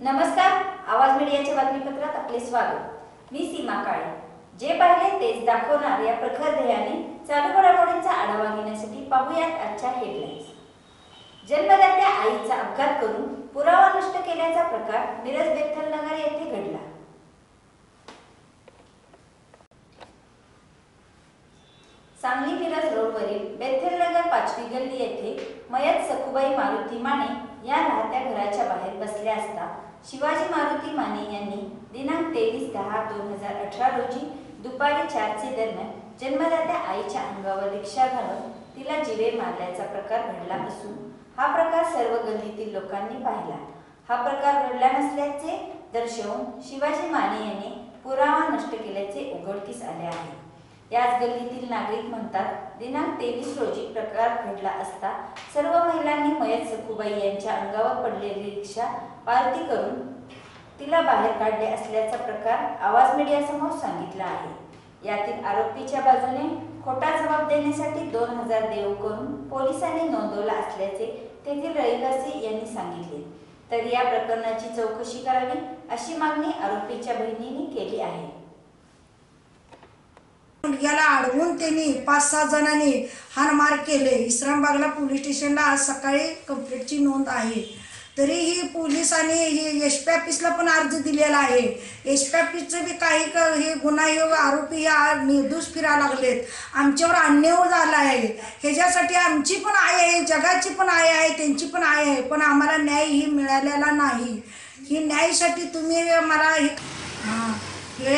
नमस्कार, आवाज मीडियाच्या बातमीपत्रात आपले स्वागत। मी सीमा काळे। जे पाहिले तेच दाखवणार या प्रखर ध्येयाने चालू घडामोडींचा आढावा घेण्यासाठी पाहूयात आजच्या हेडलाईन्स। जन्मदात्या आईचा अपघात करून पुरावा नष्ट केल्याचा प्रकार मिरज बेथलनगर येथे घडला। सांगली मिरज रोडवरील बेथलनगर 5वी गल्ली येथे मयत सखुबाई मारुती माने या राहत्या घराच्या बाहेर बसल्या असता शिवाजी मारुती माने यांनी दिनांक 23/10/2018 रोजी दुपारी 4चे दरम्यान जन्मदात्या आईच्या अंगावर रिक्षा घालून तिला जीवे मारल्याचा प्रकार घडला असून हा प्रकार सर्व गल्लीतील लोकांनी पाहिला। हा प्रकार घडला नसल्याचे दर्शवून शिवाजी माने यांनी पुरावा नष्ट केल्याचे उघडकीस आले आहे। याच गल्लीतील नागरिक म्हणतात, दिनांक 23 रोजी प्रकार घडला असता सर्व महिलांनी मयत सखुबाई यांच्या अंगावर पडलेली रिक्षा पालती करून तिला बाहेर काढले असल्याचा प्रकार आवाज मीडियासमोर सांगितला आहे। यातील आरोपीच्या बाजूने खोटा जबाब देण्यासाठी 2000 देऊ करून पोलिसांनी नोंदवला असल्याचे तेथील रहिवासी यांनी सांगितले। तर या प्रकरणाची चौकशी करावी अशी मागणी आरोपीच्या बहिणीने केली आहे। मुलग्याला अडवून त्यांनी 5-6 जणांनी हाणमार केले। इस्लामबागला पोलीस स्टेशनला आज सकाळी कंप्लेंटची नोंद आहे। तरीही पोलिसांनी हे एसपी ऑफिसला पण अर्ज दिलेला आहे। एसपी ऑफिसचं बी काही हे गुन्हे आरोपी या निर्दोष फिरायला लागलेत। आमच्यावर अन्याय झाला आहे। ह्याच्यासाठी आमची पण आई आहे, जगाची पण आई आहे, त्यांची पण आई आहे, पण आम्हाला न्याय ही मिळालेला नाही। ही न्यायासाठी तुम्ही मला हे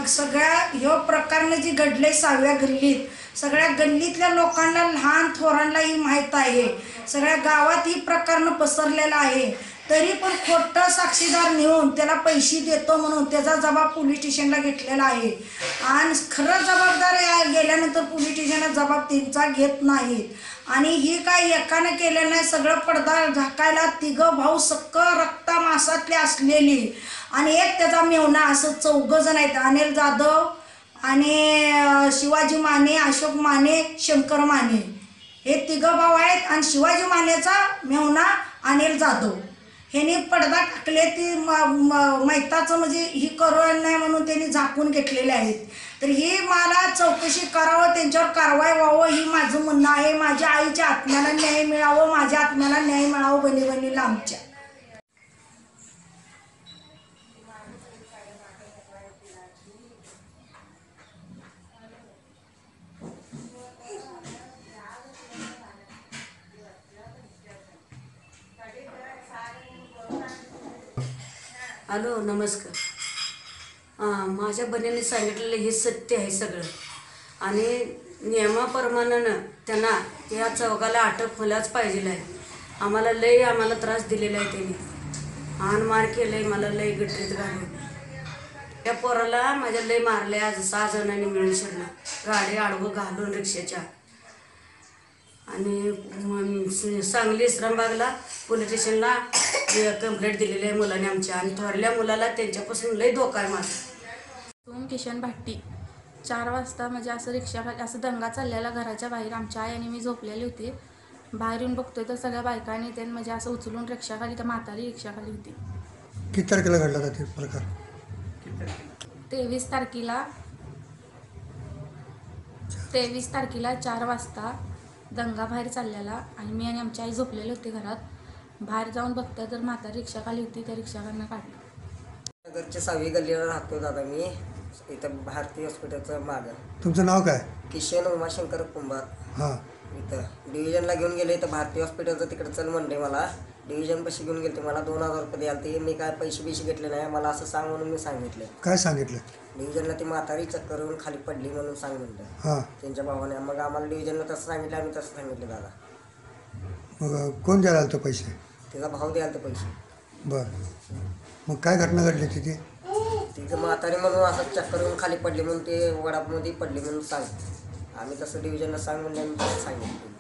सगळ्या ह्यो प्रकारनं जी घडले 6व्या गल्लीत, सगळ्या गल्लीतल्या लोकांना लहान थोरांना ही माहीत आहे। सगळ्या गावात ही प्रकरण पसरलेला आहे। तरी पण खोटं साक्षीदार नेऊन त्याला पैसे देतो म्हणून त्याचा जबाब पोलीस स्टेशनला घेतलेला आहे। आणि खरं जबाबदार गेल्यानंतर पोलीस स्टेशनला जबाब त्यांचा घेत नाहीत। आणि ही काय एकानं केलेलं नाही, सगळं पडदा झाकायला 3 भाऊ सक्क रक्ता मासातले असलेली आणि एक त्याचा मेवणा असं 4 जण आहेत। अनिल जाधव आणि शिवाजी माने, अशोक माने, शंकर माने हे 3 भाऊ आहेत। आणि शिवाजी मानेचा मेवणा अनिल जाधव ह्यांनी पडदा टाकले ती मैताचं म्हणजे ही करू नाही म्हणून त्यांनी झाकून घेतलेले आहेत। तर ही मला चौकशी करावं, त्यांच्यावर कारवाई व्हावं ही माझं म्हणणं आहे। माझ्या आईच्या आत्म्याला न्याय मिळावं, माझ्या आत्म्याला न्याय मिळावं बहिणीला आमच्या। हॅलो, नमस्कार। माझ्या बहिणीने सांगितलेलं हे सत्य आहे सगळं आणि नियमाप्रमाणे त्यांना या चौघाला अटक व्हायलाच पाहिजे आहे। आम्हाला त्रास दिलेला आहे त्यांनी, हाणमार केलं आहे, मला लय गटरीत घालून त्या पोराला माझ्या लय मारले। आज 6 जणांनी मिळून शिरला गाडी आडवं घालून रिक्षाच्या। आणि सांगली इस्लामबागला पोलीस स्टेशनला कंप्लेंट दिलेली आहे मुलाने आमच्या। आणि थोरल्या मुलाला त्यांच्यापासून लय धोका आहे माझा। किशन भाट्टी 4 वाजता म्हणजे असं रिक्षाखाली असं दंगा चाललेला घराच्या बाहेर। आमच्या आई आणि मी झोपलेली होती। बाहेर येऊन बघतोय तर सगळ्या बायकांनी त्यांनी म्हणजे असं उचलून रिक्षाखाली, तर म्हातारी रिक्षाखाली होती। किती तारखेला घडला होता ते प्रकार? 23 तारखेला 4 वाजता दंगा बाहेर चाललेला आणि मी आणि आमची आई झोपलेली होती घरात। बाहेर जाऊन बघतोय तर म्हातारी रिक्षाखाली होती, त्या रिक्षाखालनं काढली। नगरच्या 6वी गल्लीवर राहतो दादा मी, इथं भारती हॉस्पिटलचं मागं। तुमचं नाव काय? किशन उमाशंकर कुंभार। हां, इथं डिव्हिजनला घेऊन गेले, इथं भारती हॉस्पिटलचं तिकडं चल म्हणले मला। डिव्हिजनपाशी घेऊन गेले, मला 2000 रुपये द्याल ते। मी काय पैसे घेतले नाही, मला असं सांग म्हणून मी सांगितलं। काय सांगितलं? डिव्हिजनला ती म्हातारी चक्कर येऊन खाली पडली म्हणून सांग म्हणलं हां, त्यांच्या भावाने। मग आम्हाला डिव्हिजनला तसं सांगितलं, आम्ही तसं सांगितलं दादा। मग कोण द्यायला आलं पैसे? तिचा भाऊ द्याल तर पैसे। बरं, मग काय घटना घडली तिथे? तिथं म्हातारी म्हणून असं चक्कर येऊन खाली पडली म्हणून ते वडापमध्ये पडली म्हणून सांग। आम्ही तसं डिव्हिजनला सांग म्हणलं, आम्ही तसं सांगितलं।